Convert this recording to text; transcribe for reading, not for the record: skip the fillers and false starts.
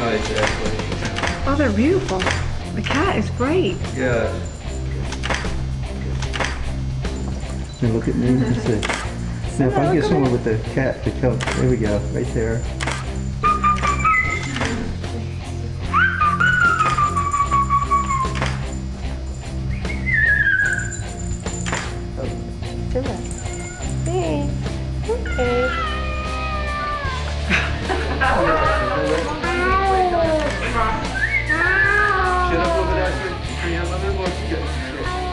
nice, actually. Oh, they're beautiful. The cat is great. Yeah. Now look at me. Let's see. Now if I get someone with the cat to come, there we go, right there. Simba. Hey. Okay. Shut up over there. Tree, I'm a little more.